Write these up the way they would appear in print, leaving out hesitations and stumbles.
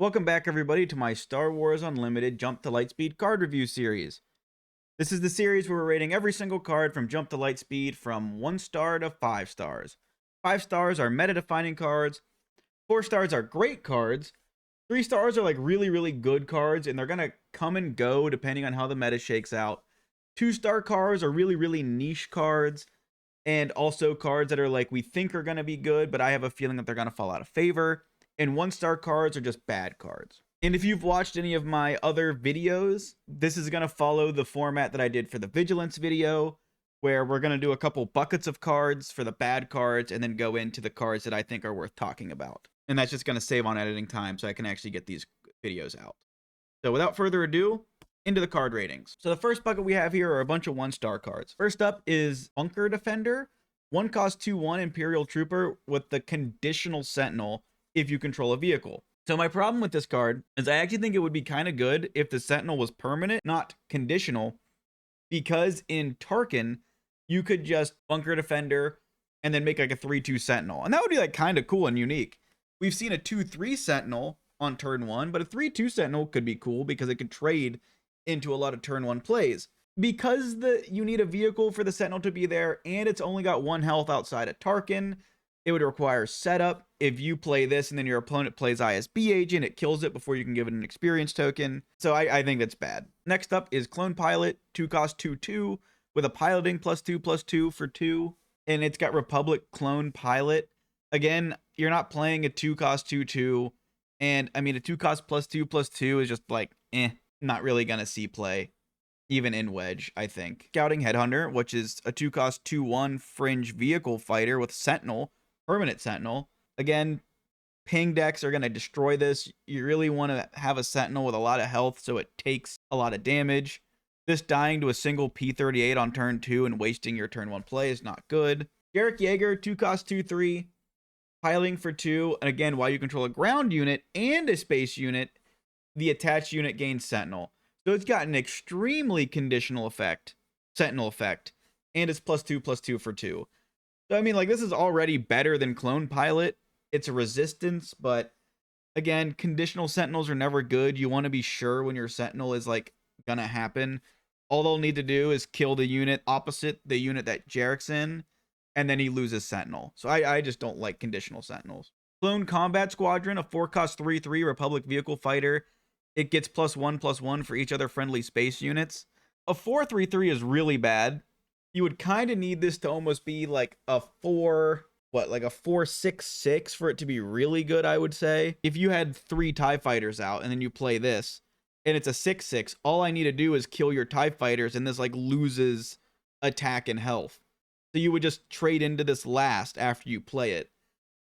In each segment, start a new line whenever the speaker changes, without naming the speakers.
Welcome back, everybody, to my Star Wars Unlimited Jump to Lightspeed card review series. This is the series where we're rating every single card from Jump to Lightspeed from 1 star to 5 stars. 5 stars are meta-defining cards, 4 stars are great cards, 3 stars are like really good cards, and they're going to come and go depending on how the meta shakes out. 2-star cards are really niche cards, and also cards that are like we think are going to be good, but I have a feeling that they're going to fall out of favor. And 1-star cards are just bad cards. And if you've watched any of my other videos, this is going to follow the format that I did for the Vigilance video, where we're going to do a couple buckets of cards for the bad cards and then go into the cards that I think are worth talking about. And that's just going to save on editing time so I can actually get these videos out. So without further ado, into the card ratings. So the first bucket we have here are a bunch of 1-star cards. First up is Bunker Defender, 1 cost 2/1 Imperial Trooper with the conditional Sentinel if you control a vehicle. So my problem with this card is I actually think it would be kind of good if the Sentinel was permanent, not conditional, because in Tarkin, you could just Bunker Defender and then make like a 3/2 Sentinel. And that would be like kind of cool and unique. We've seen a 2/3 Sentinel on turn 1, but a 3/2 Sentinel could be cool because it could trade into a lot of turn 1 plays. Because you need a vehicle for the Sentinel to be there, and it's only got 1 health outside of Tarkin, it would require setup. If you play this and then your opponent plays ISB Agent, it kills it before you can give it an experience token. So I think that's bad. Next up is Clone Pilot, 2 cost 2/2 with a piloting +2/+2 for 2. And it's got Republic Clone Pilot. Again, you're not playing a 2 cost 2/2. And I mean, a 2 cost +2/+2 is just like, not really going to see play. Even in Wedge, I think. Scouting Headhunter, which is a 2 cost 2/1 Fringe Vehicle Fighter with Sentinel. Permanent Sentinel. Again, ping decks are going to destroy this. You really want to have a Sentinel with a lot of health so it takes a lot of damage. This dying to a single P38 on turn 2 and wasting your turn 1 play is not good. Garrick Yeager, 2 cost 2/3, piling for 2. And again, while you control a ground unit and a space unit, the attached unit gains Sentinel. So it's got an extremely conditional effect, Sentinel effect, and it's +2/+2 for 2. So, I mean, like, this is already better than Clone Pilot. It's a resistance, but again, conditional Sentinels are never good. You want to be sure when your Sentinel is, like, gonna happen. All they'll need to do is kill the unit opposite the unit that Jarrett's in, and then he loses Sentinel. So I just don't like conditional Sentinels. Clone Combat Squadron, a 4 cost 3/3 Republic Vehicle Fighter. It gets +1/+1 for each other friendly space units. A 4/3/3 is really bad. You would kind of need this to almost be like a 4/6/6 for it to be really good, I would say. If you had 3 TIE fighters out and then you play this and it's a 6/6, all I need to do is kill your TIE fighters and this like loses attack and health. So you would just trade into this last after you play it.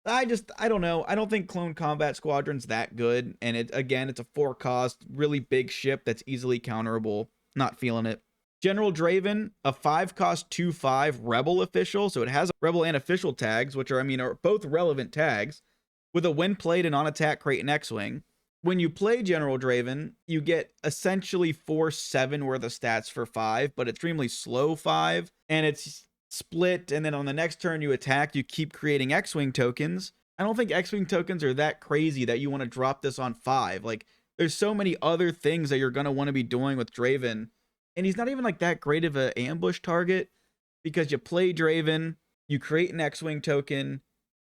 I don't know. I don't think Clone Combat Squadron's that good. And it's a 4 cost, really big ship that's easily counterable. Not feeling it. General Draven, a 5 cost 2/5 Rebel official. So it has Rebel and official tags, which are both relevant tags, with a when played and on attack crate and X-Wing. When you play General Draven, you get essentially 4/7 worth of stats for 5, but extremely slow 5. And it's split, and then on the next turn you attack, you keep creating X-Wing tokens. I don't think X-Wing tokens are that crazy that you want to drop this on 5. Like, there's so many other things that you're going to want to be doing with Draven. And he's not even like that great of an ambush target, because you play Draven, you create an X-Wing token,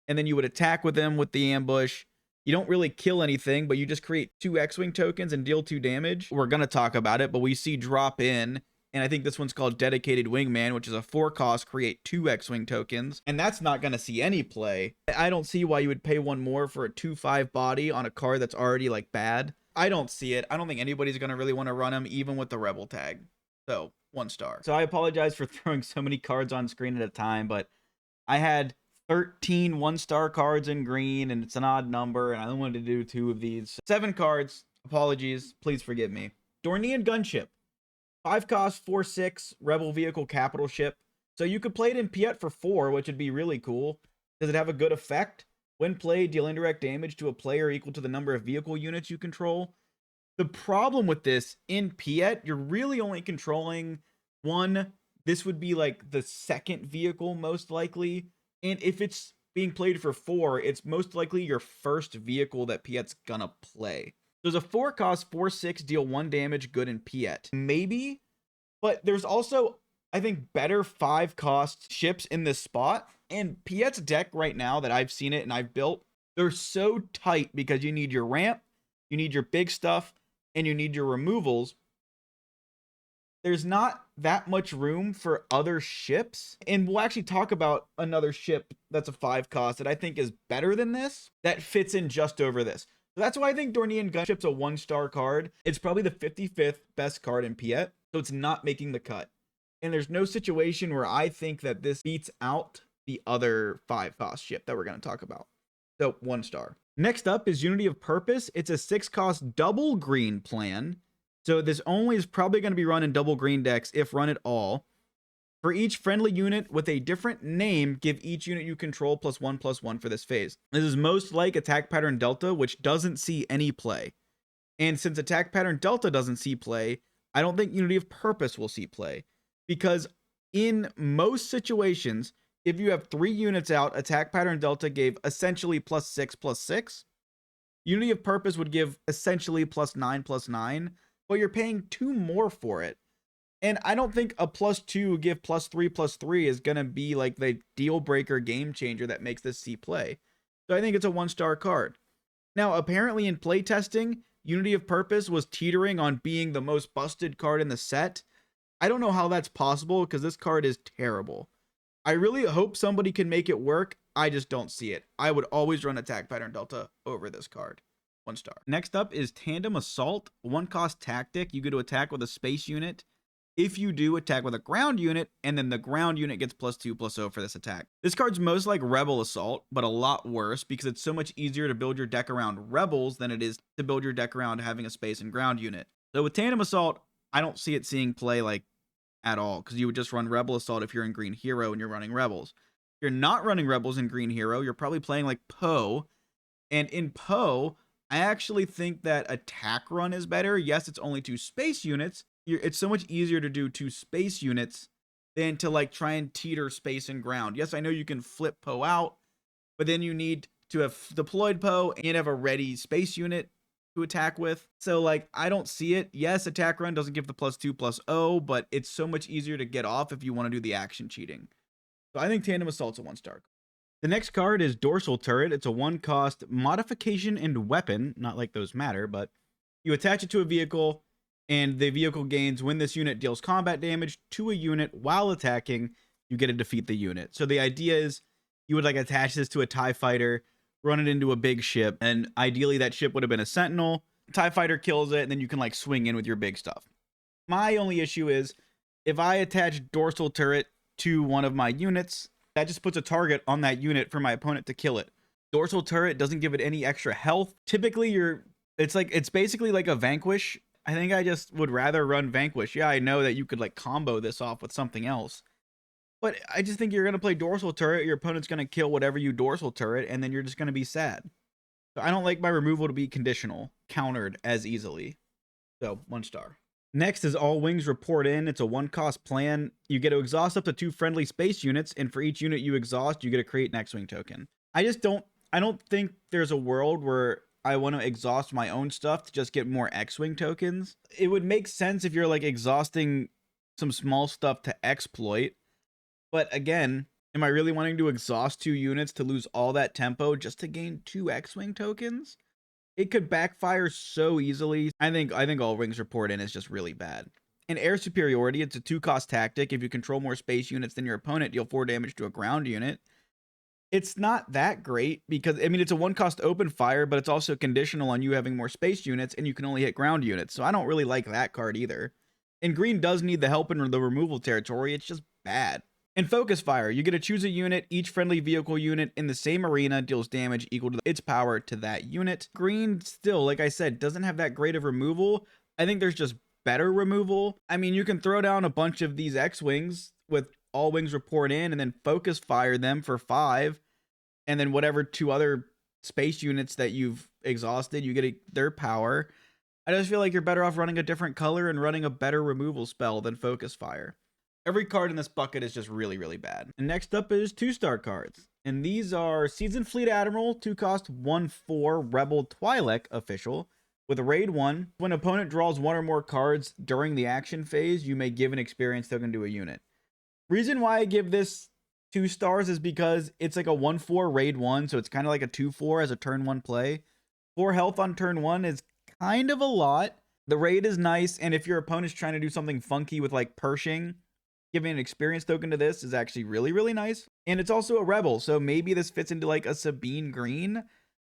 and then you would attack with him with the ambush. You don't really kill anything, but you just create 2 X-Wing tokens and deal 2 damage. We're going to talk about it, but we see drop in, and I think this one's called Dedicated Wingman, which is a 4 cost, create 2 X-Wing tokens, and that's not going to see any play. I don't see why you would pay 1 more for a 2/5 body on a card that's already like bad. I don't see it. I don't think anybody's going to really want to run him, even with the Rebel tag. So 1 star. So I apologize for throwing so many cards on screen at a time, but I had 13 1-star cards in green, and it's an odd number, and I only wanted to do 2 of these. 7 cards. Apologies. Please forgive me. Dornian Gunship. 5 cost 4/6 Rebel Vehicle Capital Ship. So you could play it in Piet for 4, which would be really cool. Does it have a good effect? When played, deal indirect damage to a player equal to the number of vehicle units you control. The problem with this, in Piet, you're really only controlling 1. This would be like the 2nd vehicle most likely. And if it's being played for 4, it's most likely your first vehicle that Piet's gonna play. There's a 4 cost, 4/6, deal 1 damage, good in Piet. Maybe, but there's also, I think, better 5 cost ships in this spot. And Piet's deck right now that I've seen it and I've built, they're so tight because you need your ramp, you need your big stuff, and you need your removals. There's not that much room for other ships. And we'll actually talk about another ship that's a 5 cost that I think is better than this, that fits in just over this. So that's why I think Dornian Gunship's a 1-star card. It's probably the 55th best card in Piet, so it's not making the cut. And there's no situation where I think that this beats out the other 5 cost ship that we're going to talk about. So 1 star. Next up is Unity of Purpose. It's a 6 cost double green plan. So this only is probably going to be run in double green decks, if run at all. For each friendly unit with a different name, give each unit you control +1/+1 for this phase. This is most like Attack Pattern Delta, which doesn't see any play. And since Attack Pattern Delta doesn't see play, I don't think Unity of Purpose will see play. Because in most situations, if you have 3 units out, Attack Pattern Delta gave essentially +6/+6. Unity of Purpose would give essentially +9/+9, but you're paying 2 more for it. And I don't think a +2 give +3/+3 is going to be like the deal breaker game changer that makes this see play. So I think it's a 1-star card. Now, apparently in playtesting, Unity of Purpose was teetering on being the most busted card in the set. I don't know how that's possible because this card is terrible. I really hope somebody can make it work. I just don't see it. I would always run Attack Pattern Delta over this card. 1 star. Next up is Tandem Assault. 1 cost tactic. You get to attack with a space unit. If you do, attack with a ground unit, and then the ground unit gets +2/+0 for this attack. This card's most like Rebel Assault, but a lot worse because it's so much easier to build your deck around Rebels than it is to build your deck around having a space and ground unit. So with Tandem Assault, I don't see it seeing play like at all, because you would just run Rebel Assault if you're in Green Hero and you're running Rebels. If you're not running Rebels in Green Hero, you're probably playing like Poe, and in Poe, I actually think that Attack Run is better. Yes, it's only 2 space units. It's so much easier to do 2 space units than to like try and teeter space and ground. Yes, I know you can flip Poe out, but then you need to have deployed Poe and have a ready space unit to attack with. So like, I don't see it. Yes, Attack Run doesn't give the +2/+0, but it's so much easier to get off if you want to do the action cheating. So I think Tandem Assault's a 1-star. The next card is Dorsal Turret. It's a 1 cost modification and weapon. Not like those matter, but you attach it to a vehicle, and the vehicle gains when this unit deals combat damage to a unit while attacking, you get to defeat the unit. So the idea is you would like attach this to a TIE fighter, run it into a big ship, and ideally that ship would have been a Sentinel. TIE fighter kills it, and then you can like swing in with your big stuff. My only issue is if I attach Dorsal Turret to one of my units, that just puts a target on that unit for my opponent to kill it. Dorsal Turret doesn't give it any extra health. Typically, it's basically like a Vanquish. I think I just would rather run Vanquish. Yeah, I know that you could like combo this off with something else, but I just think you're going to play Dorsal Turret, your opponent's going to kill whatever you Dorsal Turret, and then you're just going to be sad. So I don't like my removal to be conditional, countered as easily. So 1 star. Next is All Wings Report In. It's a 1 cost plan. You get to exhaust up to 2 friendly space units, and for each unit you exhaust, you get to create an X-Wing token. I don't think there's a world where I want to exhaust my own stuff to just get more X-Wing tokens. It would make sense if you're like exhausting some small stuff to exploit. But again, am I really wanting to exhaust 2 units to lose all that tempo just to gain 2 X-Wing tokens? It could backfire so easily. I think All Wings Report In is just really bad. In Air Superiority, it's a 2 cost tactic. If you control more space units than your opponent, deal 4 damage to a ground unit. It's not that great because, I mean, it's a 1 cost open fire, but it's also conditional on you having more space units, and you can only hit ground units. So I don't really like that card either. And green does need the help in the removal territory. It's just bad. In Focus Fire, you get to choose a unit. Each friendly vehicle unit in the same arena deals damage equal to its power to that unit. Green still, like I said, doesn't have that great of removal. I think there's just better removal. I mean, you can throw down a bunch of these X-Wings with All Wings Report In and then Focus Fire them for 5. And then whatever 2 other space units that you've exhausted, you get their power. I just feel like you're better off running a different color and running a better removal spell than Focus Fire. Every card in this bucket is just really, really bad. And next up is 2-star cards. And these are Seasoned Fleet Admiral, 2-cost 1/4 Rebel Twi'lek official with a raid 1. When opponent draws 1 or more cards during the action phase, you may give an experience token to a unit. Reason why I give this 2 stars is because it's like a 1/4 raid 1, so it's kind of like a 2/4 as a turn 1 play. 4 health on turn 1 is kind of a lot. The raid is nice, and if your opponent's trying to do something funky with like Pershing, giving an experience token to this is actually really, really nice. And it's also a rebel, so maybe this fits into like a Sabine Green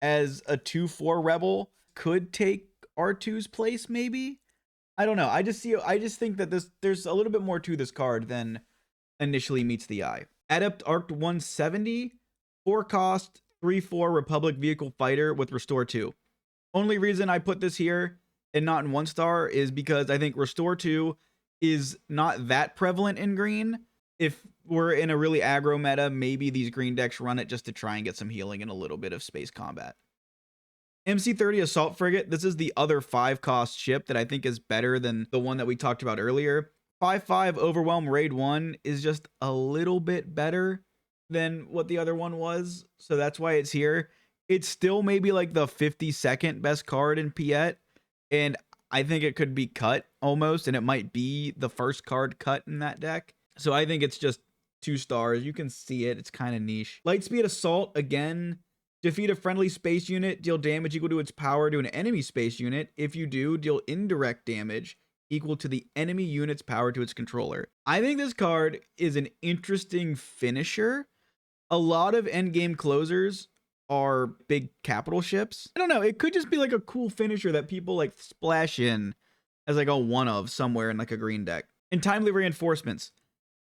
as a 2/4 rebel. Could take R2's place, maybe. I don't know. I just think that there's a little bit more to this card than initially meets the eye. Adept Arc 170, 4-cost, 3/4 Republic Vehicle Fighter with Restore 2. Only reason I put this here and not in 1-star is because I think Restore 2 is not that prevalent in green. If we're in a really aggro meta, maybe these green decks run it just to try and get some healing and a little bit of space combat. MC-30 Assault Frigate. This is the other 5-cost ship that I think is better than the one that we talked about earlier. 5/5 Overwhelm Raid 1 is just a little bit better than what the other one was, so that's why it's here. It's still maybe like the 52nd best card in Piet, and I think it could be cut almost, and it might be the first card cut in that deck. So I think it's just 2 stars. You can see it. It's kind of niche. Lightspeed Assault, again, defeat a friendly space unit, deal damage equal to its power to an enemy space unit. If you do, deal indirect damage equal to the enemy unit's power to its controller. I think this card is an interesting finisher. A lot of endgame closers are big capital ships. I don't know. It could just be like a cool finisher that people like splash in as like a one of somewhere in like a green deck. And Timely Reinforcements.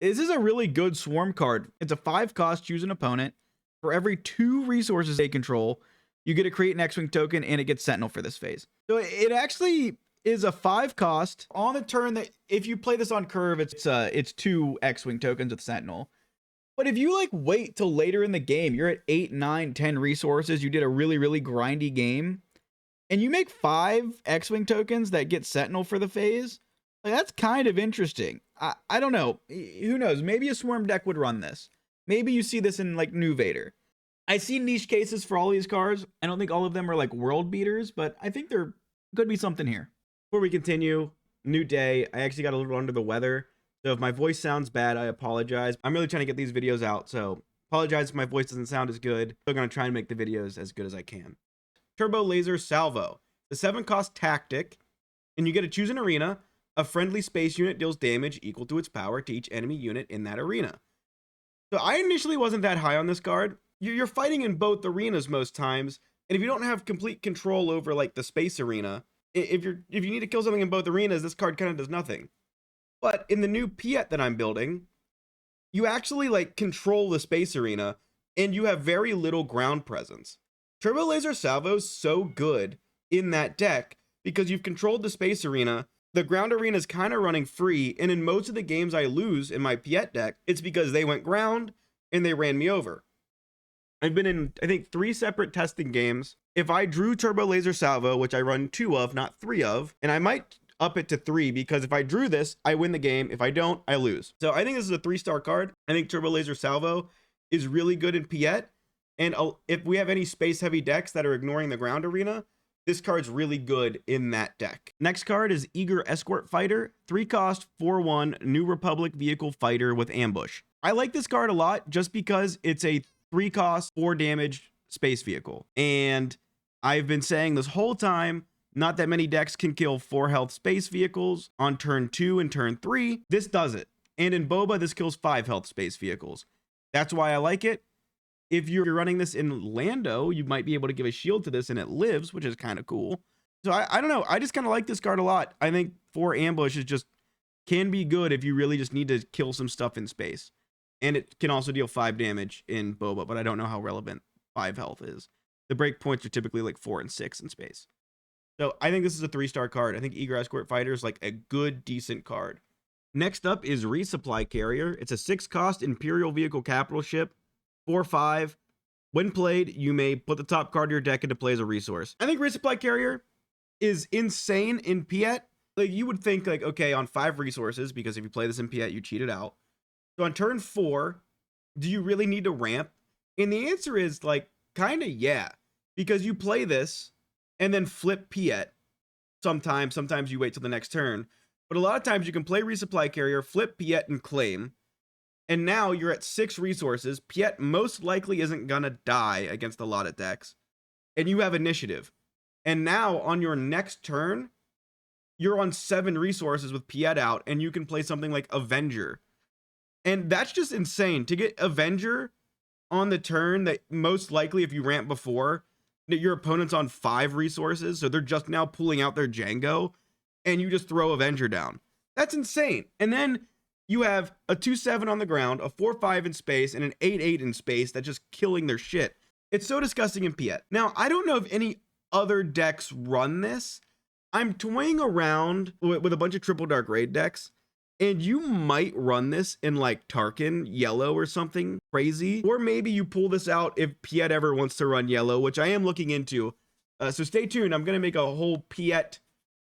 This is a really good swarm card. It's a 5-cost, choose an opponent. For every 2 resources they control, you get to create an X-Wing token and it gets Sentinel for this phase. So it actually is a 5-cost on the turn that if you play this on curve, it's 2 X-Wing tokens with Sentinel. But if you like wait till later in the game, you're at 8, 9, 10 resources, you did a really, really grindy game, and you make 5 X-Wing tokens that get Sentinel for the phase, like, that's kind of interesting. I don't know. Who knows? Maybe a Swarm deck would run this. Maybe you see this in like New Vader. I see niche cases for all these cards. I don't think all of them are like world beaters, but I think there could be something here. Before we continue, new day. I actually got a little under the weather. So if my voice sounds bad, I apologize. I'm really trying to get these videos out, so apologize if my voice doesn't sound as good. I'm going to try and make the videos as good as I can. Turbolaser Salvo. The 7-cost tactic, and you get to choose an arena. A friendly space unit deals damage equal to its power to each enemy unit in that arena. So I initially wasn't that high on this card. You're fighting in both arenas most times, and if you don't have complete control over like the space arena, if you need to kill something in both arenas, this card kind of does nothing. But in the new Piet that I'm building, you actually like control the space arena and you have very little ground presence. Turbolaser Salvo is so good in that deck because you've controlled the space arena. The ground arena is kind of running free, and in most of the games I lose in my Piet deck, it's because they went ground and they ran me over. I've been in, I think, 3 separate testing games. If I drew Turbolaser Salvo, which I run 2 of, not 3 of, and I might up it to 3 because if I drew this, I win the game. If I don't, I lose. So I think this is a 3-star card. I think Turbolaser Salvo is really good in Piet. And if we have any space heavy decks that are ignoring the ground arena, this card's really good in that deck. Next card is Eager Escort Fighter, 3-cost, 4/1 New Republic Vehicle Fighter with Ambush. I like this card a lot just because it's a 3-cost, 4-damage space vehicle. And I've been saying this whole time, not that many decks can kill 4-health space vehicles on turn 2 and turn 3. This does it. And in Boba, this kills 5-health space vehicles. That's why I like it. If you're running this in Lando, you might be able to give a shield to this and it lives, which is kind of cool. So I don't know. I just kind of like this card a lot. I think 4 ambush is just can be good if you really just need to kill some stuff in space. And it can also deal 5 damage in Boba, but I don't know how relevant 5 health is. The break points are typically like 4 and 6 in space. So I think this is a 3-star card. I think Eager Escort Fighter is like a good, decent card. Next up is Resupply Carrier. It's a 6-cost Imperial Vehicle Capital Ship, 4/5. When played, you may put the top card of your deck into play as a resource. I think Resupply Carrier is insane in Piet. like you would think like, okay, on 5 resources, because if you play this in Piet, you cheat it out. So on turn 4, do you really need to ramp? And the answer is like, kind of yeah, because you play this and then flip Piet. Sometimes you wait till the next turn, but a lot of times you can play Resupply Carrier, flip Piet, and claim. And now you're at 6 resources. Piet most likely isn't gonna die against a lot of decks, and you have initiative. And now on your next turn, you're on 7 resources with Piet out, and you can play something like Avenger. And that's just insane to get Avenger on the turn that most likely, if you ramp before, that your opponent's on 5 resources, so they're just now pulling out their Django, and you just throw Avenger down. That's insane. And then you have a 2/7 on the ground, a 4/5 in space, and an 8/8 in space that's just killing their shit. It's so disgusting in Piet. Now, I don't know if any other decks run this. I'm toying around with a bunch of triple dark raid decks, and you might run this in like Tarkin yellow or something crazy. Or maybe you pull this out if Piet ever wants to run yellow, which I am looking into. So stay tuned. I'm going to make a whole Piet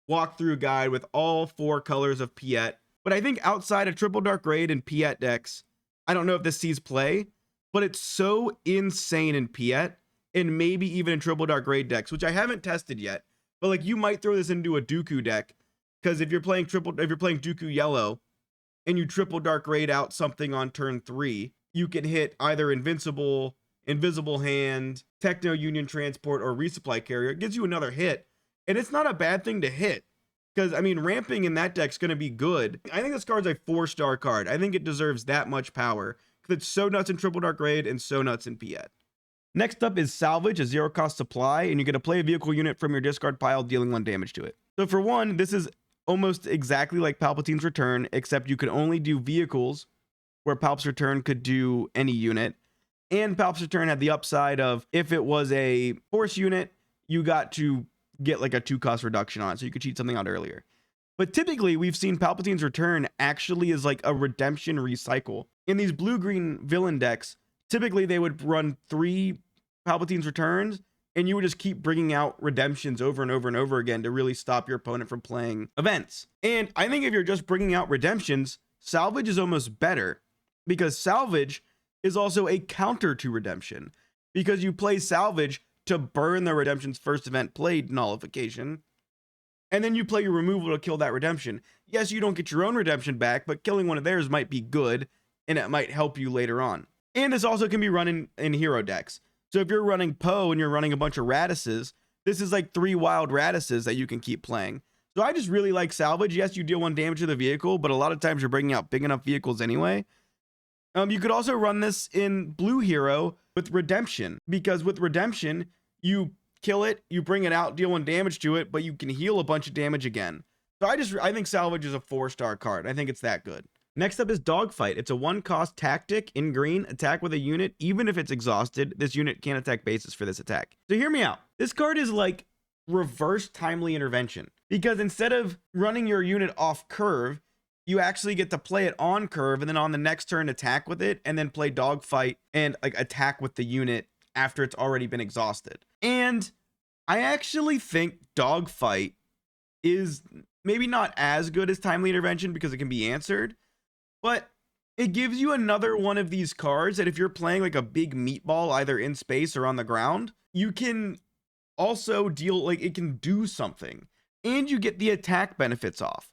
walkthrough guide with all 4 colors of Piet. But I think outside of triple dark raid and Piet decks, I don't know if this sees play, but it's so insane in Piet and maybe even in triple dark raid decks, which I haven't tested yet. But like you might throw this into a Dooku deck, because if you're playing Dooku yellow and you triple dark raid out something on turn 3, you can hit either Invincible, Invisible Hand, Techno Union Transport, or Resupply Carrier. It gives you another hit, and it's not a bad thing to hit, because I mean ramping in that deck's gonna be good. I think this card's a 4-star card. I think it deserves that much power because it's so nuts in triple dark raid and so nuts in Piet. Next up is Salvage, a 0-cost supply, and you get to play a vehicle unit from your discard pile, dealing 1 damage to it. So for one, this is almost exactly like Palpatine's Return, except you could only do vehicles, where Palp's Return could do any unit. And Palp's Return had the upside of, if it was a force unit, you got to get like a 2-cost reduction on it, so you could cheat something out earlier. But typically, we've seen Palpatine's Return actually is like a redemption recycle. In these blue-green villain decks, typically they would run 3 Palpatine's Returns, and you would just keep bringing out redemptions over and over and over again to really stop your opponent from playing events. And I think if you're just bringing out redemptions, Salvage is almost better, because Salvage is also a counter to redemption, because you play Salvage to burn the redemption's first event played nullification, and then you play your removal to kill that redemption. Yes, you don't get your own redemption back, but killing one of theirs might be good, and it might help you later on. And this also can be run in hero decks. So if you're running Poe and you're running a bunch of Radices, this is like 3 wild Radices that you can keep playing. So I just really like Salvage. Yes, you deal 1 damage to the vehicle, but a lot of times you're bringing out big enough vehicles anyway. You could also run this in Blue Hero with Redemption, because with Redemption, you kill it, you bring it out, deal 1 damage to it, but you can heal a bunch of damage again. So I think Salvage is a 4-star card. I think it's that good. Next up is Dogfight. It's a 1-cost tactic in green. Attack with a unit. Even if it's exhausted, this unit can't attack bases for this attack. So hear me out. This card is like reverse timely intervention, because instead of running your unit off curve, you actually get to play it on curve, and then on the next turn attack with it, and then play Dogfight and like attack with the unit after it's already been exhausted. And I actually think Dogfight is maybe not as good as timely intervention because it can be answered, but it gives you another one of these cards that if you're playing like a big meatball either in space or on the ground, you can also deal, like it can do something, and you get the attack benefits off.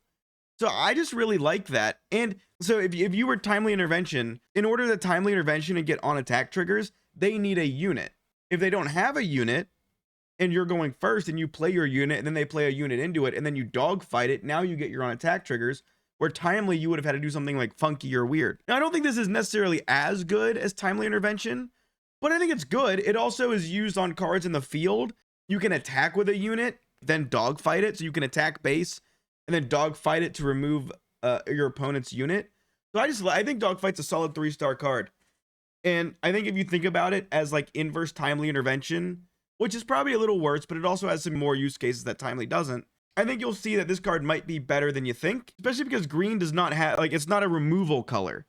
So I just really like that. And so if you were timely intervention, in order that timely intervention to get on attack triggers, they need a unit. If they don't have a unit and you're going first and you play your unit and then they play a unit into it and then you Dogfight it, now you get your on attack triggers, where timely you would have had to do something like funky or weird. Now, I don't think this is necessarily as good as timely intervention, but I think it's good. It also is used on cards in the field. You can attack with a unit, then Dogfight it. So you can attack base and then Dogfight it to remove your opponent's unit. So I think Dogfight's a solid 3-star card. And I think if you think about it as like inverse timely intervention, which is probably a little worse, but it also has some more use cases that timely doesn't, I think you'll see that this card might be better than you think, especially because green does not have, like, it's not a removal color.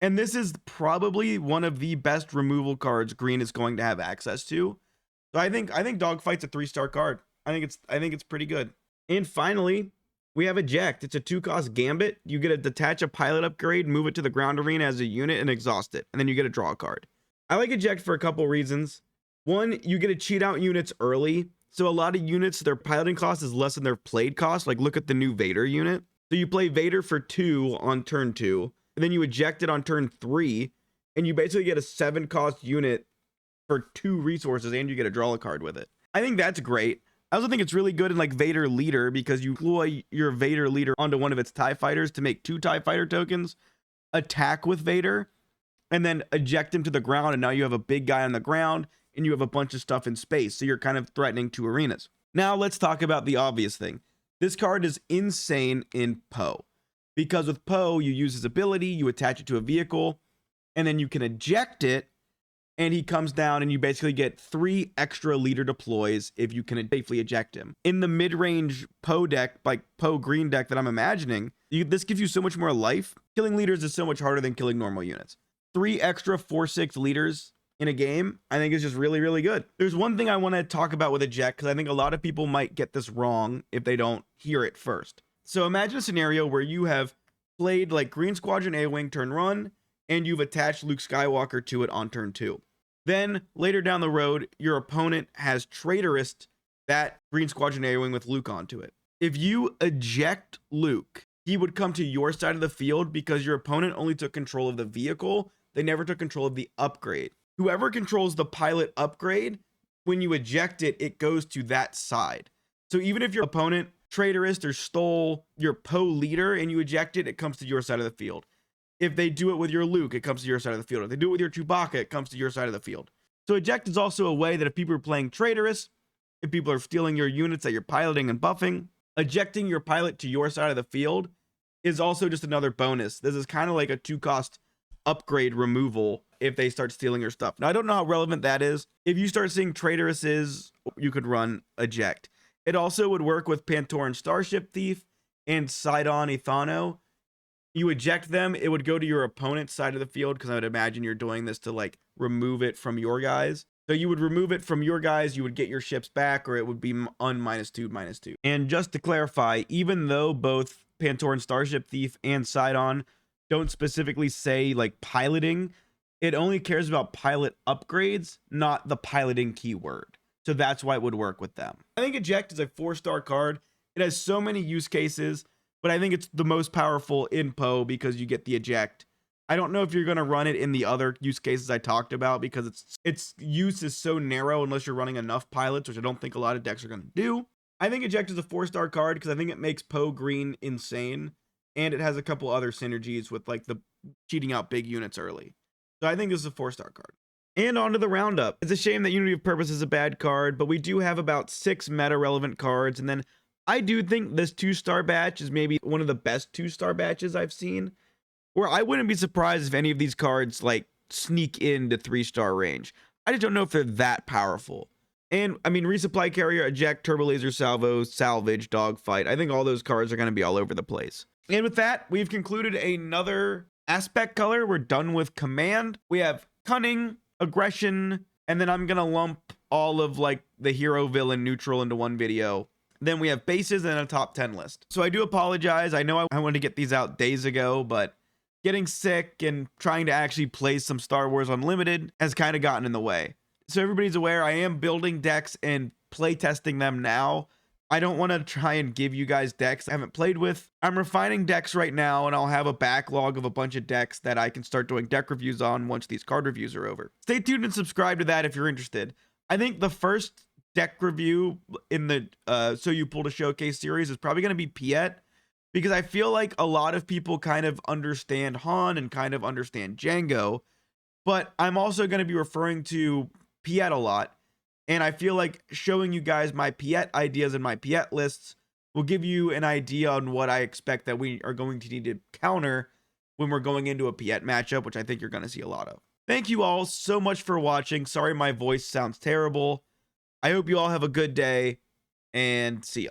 And this is probably one of the best removal cards green is going to have access to. So I think Dogfight's a 3-star card. I think it's pretty good. And finally, We have Eject. It's a 2-cost gambit. You get to detach a pilot upgrade, move it to the ground arena as a unit, and exhaust it. And then you get a draw card. I like Eject for a couple reasons. One, you get to cheat out units early. So a lot of units, their piloting cost is less than their played cost. Like look at the new Vader unit. So you play Vader for 2 on turn 2, and then you eject it on turn 3, and you basically get a 7-cost unit for 2 resources, and you get a draw a card with it. I think that's great. I also think it's really good in like Vader Leader, because you deploy your Vader Leader onto one of its TIE fighters to make 2 TIE fighter tokens, attack with Vader, and then eject him to the ground, and now you have a big guy on the ground, and you have a bunch of stuff in space, so you're kind of threatening 2 arenas. Now let's talk about the obvious thing. This card is insane in Poe, because with Poe, you use his ability, you attach it to a vehicle, and then you can eject it, and he comes down, and you basically get 3 extra leader deploys if you can safely eject him. In the mid-range Poe deck, like Poe green deck that I'm imagining, this gives you so much more life. Killing leaders is so much harder than killing normal units. 3 extra 4/6 leaders in a game, I think is just really, really good. There's one thing I want to talk about with Eject, because I think a lot of people might get this wrong if they don't hear it first. So imagine a scenario where you have played like Green Squadron A-Wing turn 1, and you've attached Luke Skywalker to it on turn 2. Then later down the road, your opponent has traitorous that Green Squadron A-Wing with Luke onto it. If you eject Luke, he would come to your side of the field because your opponent only took control of the vehicle. They never took control of the upgrade. Whoever controls the pilot upgrade, when you eject it, it goes to that side. So even if your opponent traitorous or stole your Poe leader and you eject it, it comes to your side of the field. If they do it with your Luke, it comes to your side of the field. If they do it with your Chewbacca, it comes to your side of the field. So eject is also a way that if people are playing traitorous, if people are stealing your units that you're piloting and buffing, ejecting your pilot to your side of the field is also just another bonus. This is kind of like a 2-cost upgrade removal if they start stealing your stuff. Now, I don't know how relevant that is. If you start seeing traitorous, you could run Eject. It also would work with Pantoran Starship Thief and Sidon Ethano. You eject them, it would go to your opponent's side of the field, because I would imagine you're doing this to like remove it from your guys. So you would remove it from your guys, you would get your ships back, or it would be on -2/-2. And just to clarify, even though both Pantoran Starship Thief and Sidon don't specifically say like piloting, it only cares about pilot upgrades, not the piloting keyword. So that's why it would work with them. I think Eject is a 4-star card. It has so many use cases, but I think it's the most powerful in Poe because you get the Eject. I don't know if you're going to run it in the other use cases I talked about, because its use is so narrow unless you're running enough pilots, which I don't think a lot of decks are going to do. I think Eject is a 4-star card because I think it makes Poe green insane, and it has a couple other synergies with like the cheating out big units early. So I think this is a 4-star card. And on to the roundup. It's a shame that Unity of Purpose is a bad card, but we do have about 6 meta relevant cards, and then I do think this 2-star batch is maybe one of the best 2-star batches I've seen, where I wouldn't be surprised if any of these cards like sneak into 3-star range. I just don't know if they're that powerful. And I mean, Resupply Carrier, Eject, Turbolaser Salvo, Salvage, Dogfight. I think all those cards are going to be all over the place. And with that, we've concluded another aspect color. We're done with command. We have cunning, aggression, and then I'm going to lump all of like the hero, villain, neutral into one video. Then we have bases and a top 10 list. So I do apologize. I know I wanted to get these out days ago, but getting sick and trying to actually play some Star Wars Unlimited has kind of gotten in the way. So everybody's aware, I am building decks and play testing them now. I don't want to try and give you guys decks I haven't played with. I'm refining decks right now, and I'll have a backlog of a bunch of decks that I can start doing deck reviews on once these card reviews are over. Stay tuned and subscribe to that if you're interested. I think the first deck review in the So You Pulled a Showcase series is probably going to be Piet, because I feel like a lot of people kind of understand Han and kind of understand Django, but I'm also going to be referring to Piet a lot. And I feel like showing you guys my Piet ideas and my Piet lists will give you an idea on what I expect that we are going to need to counter when we're going into a Piet matchup, which I think you're going to see a lot of. Thank you all so much for watching. Sorry my voice sounds terrible. I hope you all have a good day, and see ya.